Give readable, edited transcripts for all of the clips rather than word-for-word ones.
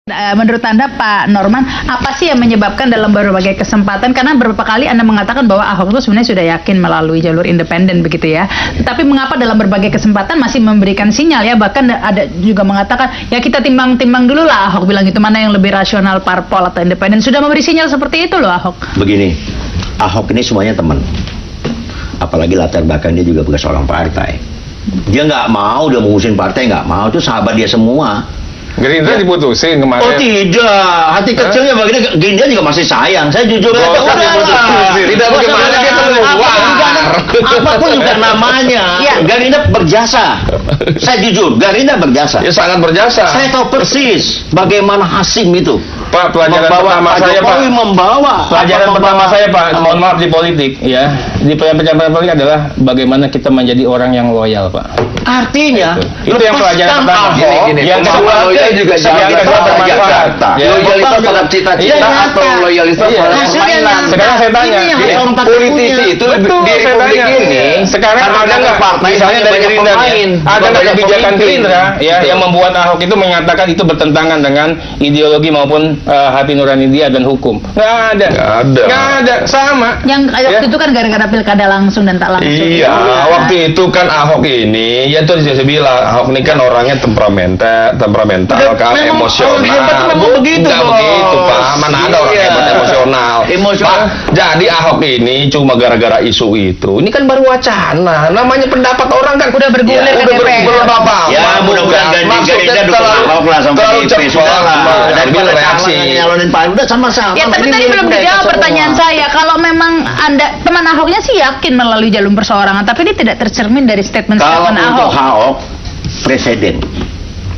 Menurut Anda, Pak Norman, apa sih yang menyebabkan dalam berbagai kesempatan, karena beberapa kali Anda mengatakan bahwa Ahok itu sebenarnya sudah yakin melalui jalur independen begitu ya, tetapi mengapa dalam berbagai kesempatan masih memberikan sinyal ya, bahkan ada juga mengatakan ya kita timbang-timbang dulu lah, Ahok bilang itu mana yang lebih rasional, parpol atau independen, sudah memberi sinyal seperti itu loh Ahok. Begini, Ahok ini semuanya teman, apalagi latar belakang dia juga bekas seorang partai. Dia nggak mau, dia mengusin partai nggak mau, itu sahabat dia semua. Gerindra diputusin kemarin. Oh tidak, hati kecilnya begini, Gerindra juga masih sayang. Saya jujur aja, tidak bagaimana dia keluar. Apapun juga namanya, Gerindra berjasa. Saya jujur, Gerindra berjasa. Ya sangat berjasa. Saya tahu persis bagaimana Hasim itu. Pak, pelajaran pertama saya Pak. Pelajaran pertama saya Pak, mohon maaf di politik ya. Di pelajaran politik adalah bagaimana kita menjadi orang yang loyal Pak. Artinya, itu yang pelajaran pertama. Yang kedua juga yang kedua bermanfaat. Loyalitas terhadap cita-cita atau loyalitas terhadap permainan. Sekarang saya tanya, politisi itu di Republik ini sekarang ada nggak misalnya dari Gerindra, ada nggak kebijakan Gerindra ya yang membuat Ahok itu menyatakan itu bertentangan dengan ideologi maupun hati nurani dia dan hukum? Nggak ada, sama. Yang waktu itu kan gara-gara pilkada langsung dan tak langsung. Iya, waktu itu kan Ahok ini, ya itu saya bilang Ahok ini kan orangnya temperamental, kan emosional. Nggak begitu Pak, mana ada orang hebat emosional. Pak, jadi Ahok ini cuma gara-gara isu itu. Ini kan baru wacana, namanya pendapat orang kan udah bergulir ke DPR. Ya, mudah-mudahan Gerindra dukung Ahok lah sampai terlalu cepat daripada reaksi. nyalonin Pak udah sama-sama. Ya, tapi tadi belum dijawab pertanyaan saya. Kalau memang Anda teman Ahoknya sih yakin melalui jalur perseorangan, tapi ini tidak tercermin dari statement Kalau Ahok. untuk Ahok presiden,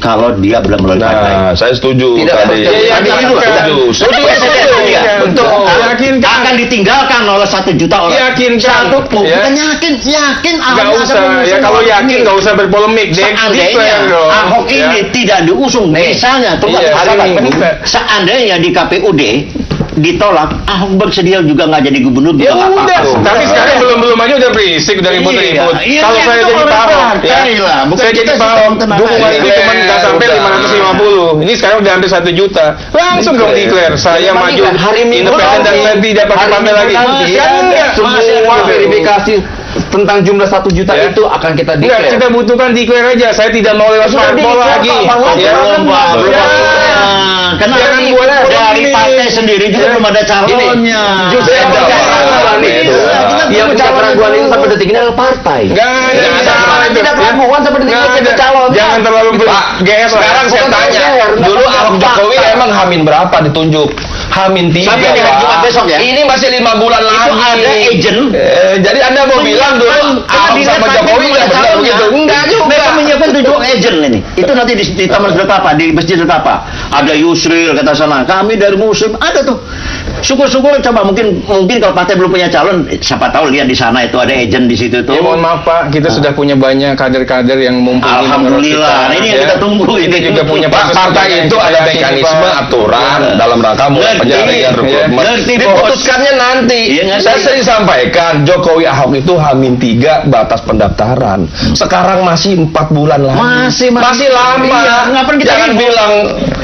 kalau dia belum melalui partai. Nah, saya setuju. Betul. Akan ditinggalkan oleh 1 juta orang. Yakin Satu pun. Bukan yakin Nggak usah. Ya kalau yakin nggak usah berpolemik. Seandainya Ahok ini tidak diusung, misalnya, seandainya di KPUD ditolak, Ahok bersedia juga nggak jadi gubernur. Ya udah, tapi sekarang belum aja udah berisik, udah ribut-ribut. Kalau saya jadi Pak Ahok, saya jadi Pak Ahok, dukungan itu cuma nggak sampai 550. Ini sekarang udah hampir 1 juta. Langsung dong declare, saya maju independen dan tidak pakai partai lagi. Semua verifikasi tentang jumlah 1 juta itu akan kita declare. Kita butuhkan declare aja. Saya tidak mau lewat parpol lagi. Karena dari partai sendiri juga belum ada calonnya. Justru yang punya keraguan itu sampai detik ini adalah partai. Tidak keraguan sampai detik ini ada calon. Jangan terlalu GR. Sekarang saya tanya, dulu Ahok Jokowi emang Hamin berapa ditunjuk? Hamin 3. Sampai dengan Jumat besok ya. Ini masih 5 bulan lagi. Itu ada agent. Jadi Anda mau bilang dulu Ahok sama Jokowi nggak benar begitu? Enggak juga. Mereka menyiapkan 7 agent ini. Itu nanti di Taman Sudakapa, di Masjid Sudakapa. Ada Yusril kata sana. Kami dari Muslim ada tuh. Syukur-syukur coba mungkin kalau partai belum punya calon, siapa tahu lihat di sana itu ada agent di situ tuh. Ya mohon maaf Pak, kita sudah punya banyak kader-kader yang mumpuni. Alhamdulillah. Ini yang kita tunggu. Kita juga punya partai itu ada mekanisme aturan dalam rangka penjaringan rekrutmen. Diputuskannya nanti. Saya sering sampaikan Jokowi Ahok itu H-3 batas pendaftaran. Sekarang masih 4 bulan lagi. Masih lama. Jangan bilang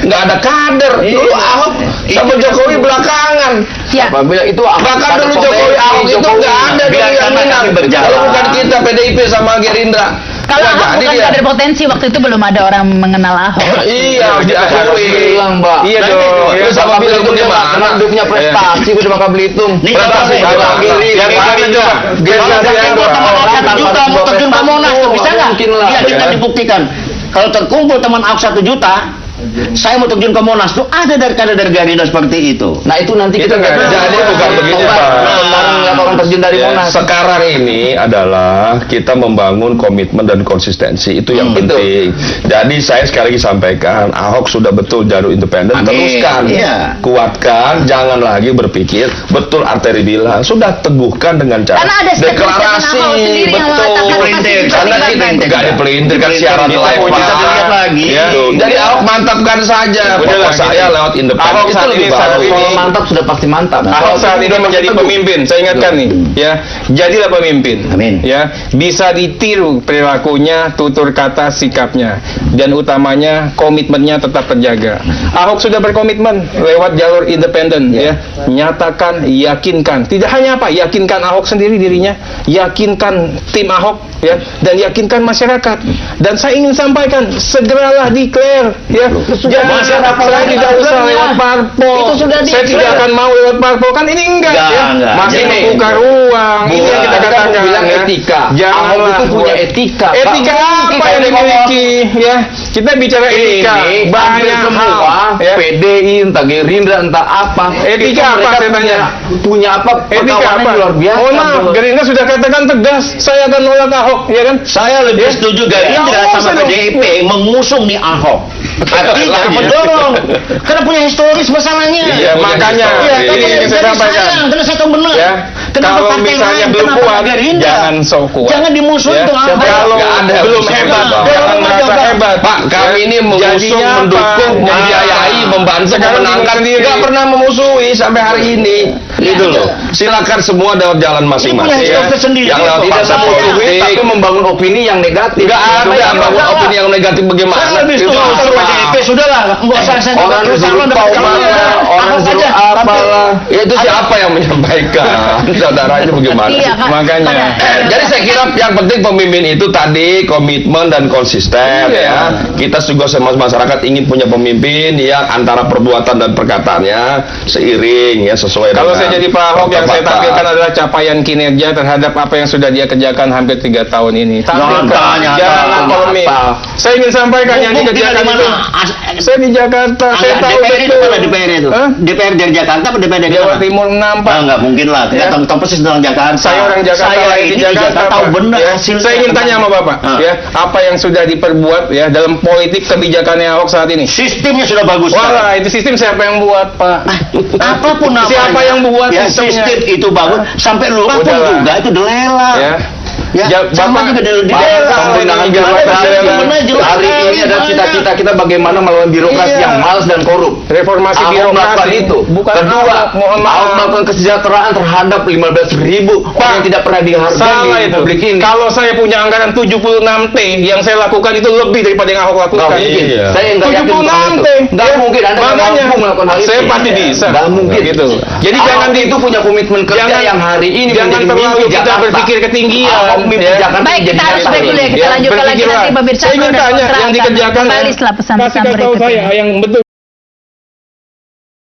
nggak ada kader. Dulu Ahok sama Jokowi belakangan. Apabila itu bahkan dulu Jokowi Ahok itu nggak ada yang menang. Kalau bukan kita PDIP sama Gerindra. Kalau Ahok bukan kader potensi, waktu itu belum ada orang mengenal Ahok. Iya, diakui. Bilang, Mbak. Iya dong. Terus sama bilang itu dia karena dia punya prestasi udah Bangka Belitung. Ini prestasi yang itu juga. Kalau teman Ahok 1 juta mau terjun ke Monas tuh bisa nggak? Iya, kita dibuktikan. Kalau terkumpul teman Ahok 1 juta, saya mau terjun ke Monas tuh ada dari Gerindra seperti itu. Nah itu nanti kita nggak jadi bukan begitu Pak. Lihat orang terjun dari Monas. Sekarang ini adalah kita membangun komitmen dan konsistensi itu yang penting. Jadi saya sekali lagi sampaikan Ahok sudah betul jalur independen, teruskan, kuatkan, jangan lagi berpikir betul arteri bilang sudah teguhkan dengan cara deklarasi betul. Karena kita nggak dipelintir kan siaran live lagi. Jadi Ahok mantap. mantapkan saja. Udahlah, Pokok saya lewat independen Ahok itu saat lebih ini saat bagus. ini- Kalau mantap sudah pasti mantap. Ahok saat ini menjadi pemimpin. Saya ingatkan nih, ya, jadilah pemimpin. Amin. Ya, bisa ditiru perilakunya, tutur kata, sikapnya, dan utamanya komitmennya tetap terjaga. Ahok sudah berkomitmen lewat jalur independen, ya, nyatakan, yakinkan. Tidak hanya apa, yakinkan Ahok sendiri dirinya, yakinkan tim Ahok, ya, dan yakinkan masyarakat. Dan saya ingin sampaikan, segeralah declare, ya. Jangan saya tidak usah lewat parpol. Itu sudah Saya declare. tidak akan mau lewat parpol, kan ini enggak, ya. Enggak. Masih Jadi, membuka ruang. Ini yang kita Anda katakan, bilang ya. etika. Janganlah Ahok itu punya buat- etika. Etika apa yang dimiliki, ya? Kita bicara etika, Ini banyak semua hal, ya. PDI, entah Gerindra, entah apa. Etika Itu apa, mereka saya tanya? punya apa? Etika Perkawanan apa? luar biasa. Oh maaf, Bro. Gerindra sudah katakan tegas, saya akan nolak Ahok, ya kan? Saya lebih setuju Gerindra Ya, sama dong. PDIP mengusung nih Ahok. Artinya mendorong. Karena punya historis masalahnya. Iya, makanya Iya, ini tapi yang saya jadi sampaikan. sayang, karena saya tahu benar. Ya, Kenapa kalau partai misalnya lain, belum kenapa kuat, Gerindra? jangan sok kuat. Jangan dimusuhin Ya, tuh Ahok. kalau Nggak ada belum musuh hebat, Bang. jangan merasa Jangan. hebat. Pak, kami ini mengusung, Jadinya apa? mendukung, membiayai, membantu, Sekarang memenangkan. bingung sendiri. Nggak pernah memusuhi sampai hari ini. Itu loh. Silakan semua lewat jalan Ini punya masing-masing. historis tersendiri. Yang lewat Tidak partai memusuhi, politik. tapi membangun opini yang negatif. Nggak ada yang bangun opini yang negatif bagaimana. Saya lebih setuju Itu sama apa? PDIP. Sudahlah, nggak usah saya Orang terus disuruh calon dapat tahu calon. mana, orang Ahok disuruh aja. apalah. Itu siapa yang menyampaikan? Saudaranya bagaimana? Iya, Kak. Makanya. Jadi saya kira yang penting pemimpin itu tadi komitmen dan konsisten Iya. ya. Kita juga sama masyarakat ingin punya pemimpin yang antara perbuatan dan perkataannya seiring ya sesuai Kalau dengan saya jadi Pak Ahok, yang saya fakta-fakta. tampilkan adalah capaian kinerja terhadap apa yang sudah dia kerjakan hampir 3 tahun ini. Tampilkan, Nyata, jangan polemik. nyata. Saya ingin sampaikan yang Buktinya dikerjakan di itu. mana? Saya di Jakarta, saya Enggak, tahu DPR itu betul. mana DPR itu? Hah? DPR dari Jakarta apa DPR dari Jawa mana? Timur 6, Pak. Ah, enggak mungkin lah. Kita Ya. tahu persis tentang Jakarta. Saya orang Jakarta, Saya lahir ini di di Jakarta tahu Pak. benar Ya. hasilnya. Saya ingin tanya sama Bapak, Ah. ya, apa yang sudah diperbuat ya dalam politik kebijakannya Ahok saat ini? Sistemnya sudah bagus. Wah, itu sistem siapa yang buat, Pak? Apapun namanya. Siapa yang buat ya, sistemnya? sistem itu bagus. Sampai lurah pun Udahlah. juga itu delela. Ya. Ya, sama Bapak- juga di Bapak daerah. penggunaan jabatan Hari ini adalah cita-cita kita bagaimana melawan birokrasi Iya. yang malas dan korup. Reformasi Ahok birokrasi melakukan itu. Bukan Kedua, Ahok, mohon maaf. Ahok melakukan kesejahteraan terhadap 15.000 orang yang tidak pernah dihargai Salah di itu. publik ini. Kalau saya punya anggaran 76T, yang saya lakukan itu lebih daripada yang Ahok Nggak lakukan. mungkin. Iya. Saya nggak yakin 76T. Nggak mungkin. Anda nggak Makanya, mampu melakukan hal itu. saya pasti bisa. Nggak mungkin. Gitu. Jadi Ahok jangan itu punya komitmen kerja yang hari ini jangan menjadi terlalu mimpi kita Jakarta. berpikir ketinggian. Ahok mimpi ya. Jakarta Baik, menjadi kita harus nyata break dulu ya. ini. Kita lanjutkan lagi berpikirlah. nanti pemirsa Saya ingin pro dan tanya kontra yang akan dikerjakan kembali setelah pesan-pesan kasih tahu berikut saya ini. yang betul.